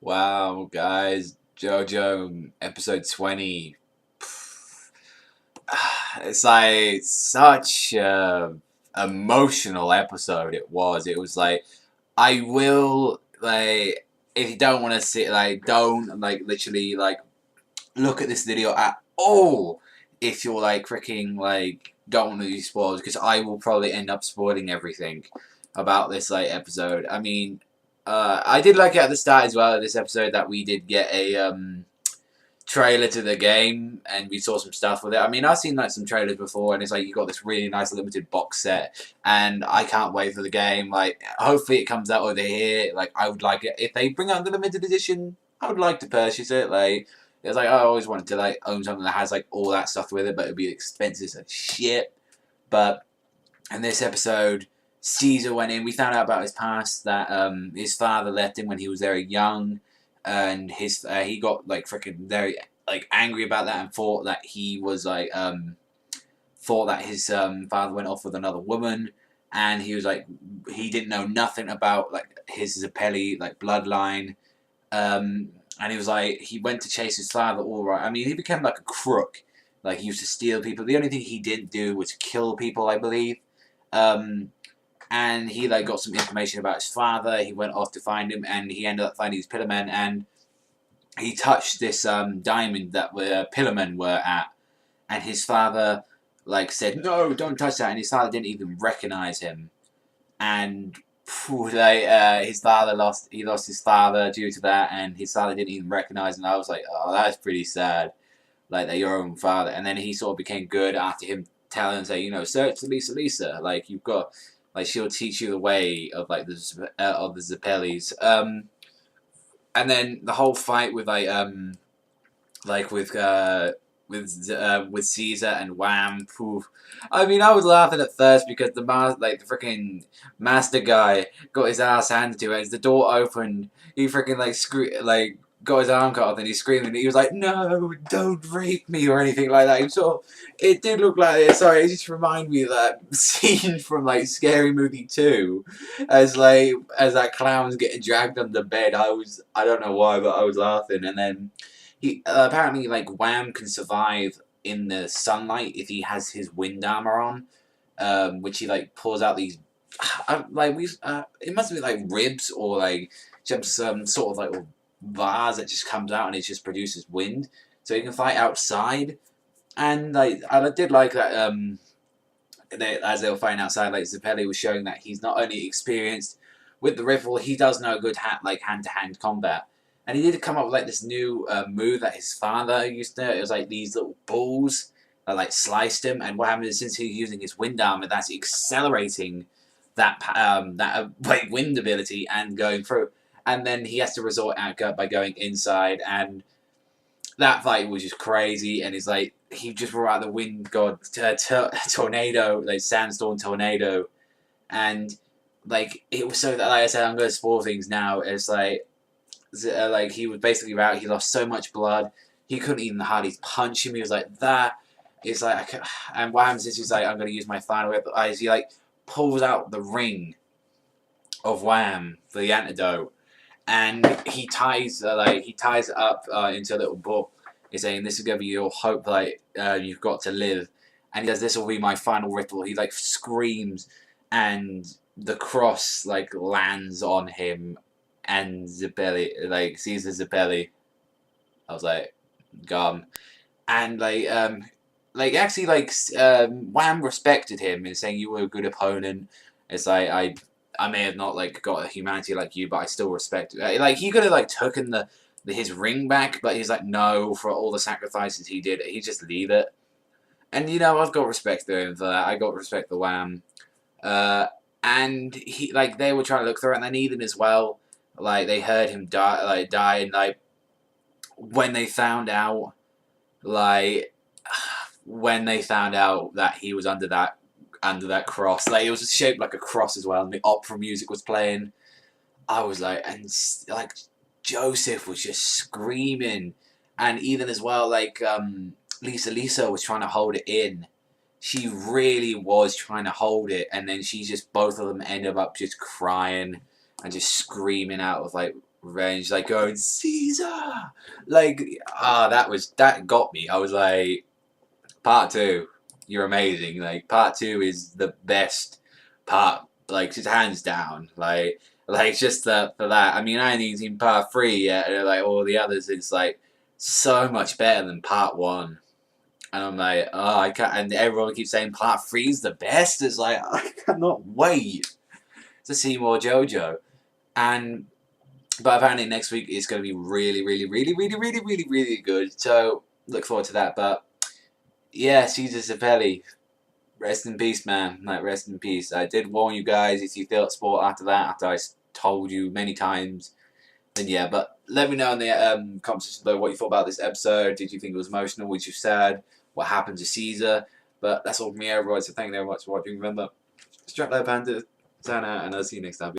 Wow, guys, Jojo, episode 20. It's like such a emotional episode it was. It was like, I will, like, if you don't want to see, like, don't, like, literally, like, look at this video at all if you're, like, freaking, like, don't want to be spoiled, because I will probably end up spoiling everything about this, like, episode. I mean, I did like it at the start as well of this episode that we did get a trailer to the game and we saw some stuff with it. I mean, I've seen like some trailers before, and it's like you got this really nice limited box set, and I can't wait for the game. Like, hopefully it comes out over here. Like, I would like it if they bring out the limited edition. I would like to purchase it. Like, it's like I always wanted to like own something that has like all that stuff with it, but it'd be expensive as shit. But in this episode, Caesar went in. We found out about his past, that his father left him when he was very young, and his he got like freaking very like angry about that and thought that he was like thought that his father went off with another woman, and he was like he didn't know nothing about like his Zappelli like bloodline. And he was like, he went to chase his father, all right. I mean, he became like a crook. Like, he used to steal people. The only thing he didn't do was kill people, I believe. Um, and he like got some information about his father. He went off to find him, and he ended up finding his Pillarmen, and he touched this diamond that the Pillarmen were at, and his father like said, "No, don't touch that," and his father didn't even recognize him, and like his father lost his father due to that, and his father didn't even recognize him. I was like, oh, that's pretty sad, like that your own father. And then he sort of became good after him telling him, say, search for Lisa, like you've got, like she'll teach you the way of like of the Zappellis. And then the whole fight with like with Caesar and Wham. Poof. I mean, I was laughing at first because the freaking master guy got his ass handed to him. As the door opened, he freaking like got his arm cut off, and he's screaming. He was like, "No, don't rape me" or anything like that. It did look like it. Sorry, it just reminded me of that scene from like Scary Movie 2, as that clown's getting dragged under bed. I don't know why, but I was laughing, and then. He apparently like Wham can survive in the sunlight if he has his wind armor on, which he like pulls out these it must be like ribs or like just some sort of like vase that just comes out and it just produces wind, so he can fight outside. And like I did like that as they were fighting outside, like Zappelli was showing that he's not only experienced with the rifle, he does know good hand to hand combat. And he did come up with like this new move that his father used to. It was like these little balls that like sliced him. And what happened is, since he's using his wind armor, that's accelerating that like wind ability and going through. And then he has to resort out by going inside. And that fight was just crazy. And it's like he just brought out the wind god tornado, like sandstorm tornado, and like it was so that, like I said, I'm going to spoil things now. It's like he was basically out. He lost so much blood, he couldn't even hardly punch him. He was like that. It's like, and what happens is he's like, I'm going to use my final weapon. As he like pulls out the ring of Wham for the antidote, and he ties it up into a little ball. He's saying, "This is going to be your hope. Like you've got to live." And he goes, "This will be my final ritual." He like screams, and the cross like lands on him, and Zappelli like sees the Zappelli. I was like, gone. And actually Wham respected him and saying, "You were a good opponent." It's like I may have not like got a humanity like you, but I still respect it. Like he could have like taken his ring back, but he's like, no, for all the sacrifices he did, he just leave it. And I've got respect for him for that. I got respect for Wham. And he like they were trying to look through it, and then Ethan as well. Like they heard him die, and like when they found out, like when they found out that he was under that cross, like it was shaped like a cross as well, and the opera music was playing. I was like, and like Joseph was just screaming, and Ethan as well. Like Lisa was trying to hold it in. She really was trying to hold it, and then both of them ended up just crying and just screaming out of like revenge, like going Caesar, like that got me. I was like, part two, you're amazing. Like part two is the best part, like just hands down. Like just for that. I mean, I ain't even seen part three yet. And like all the others, it's like so much better than part one. And I'm like, oh, I can't. And everyone keeps saying part three's the best. It's like I cannot wait to see more JoJo. And but apparently next week is going to be really, really, really, really, really, really, really good. So look forward to that. But yeah, Caesar Zapelli, rest in peace, man. Like rest in peace. I did warn you guys if you felt sport after that. After I told you many times, then yeah. But let me know in the comment section below what you thought about this episode. Did you think it was emotional? Was you sad? What happened to Caesar? But that's all from me, everyone. So thank you very much for watching. Remember, strap that panda, sign out, and I'll see you next time.